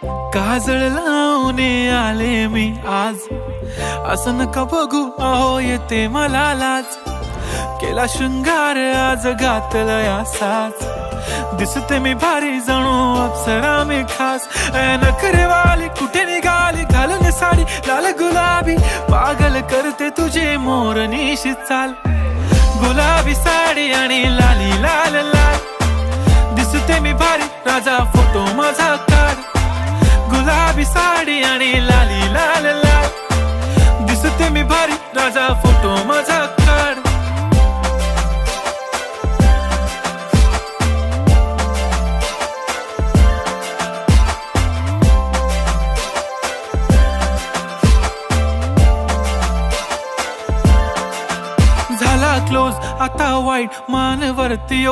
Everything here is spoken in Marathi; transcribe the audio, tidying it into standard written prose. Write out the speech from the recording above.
काजळ लावून आले मी आज, असं नका बघू अहो येते मला लाज. केला शृंगार आज घातला साज, दिसते मी भारी जणू अप्सरा मी खास. नखरेवाली कुठे निघाली घालून साडी लाल गुलाबी, पागल करते तुझे मोरनीशी चाल. गुलाबी साडी आणि लाली लाल लाल, दिसते मी भारी राजा फोटो माझा काढ. गुलाबी साडी आणि लाली लाल लाल, दिसते मी भारी राजा फोटो माझा काढ. झाला क्लोज आता वाईट मान वरती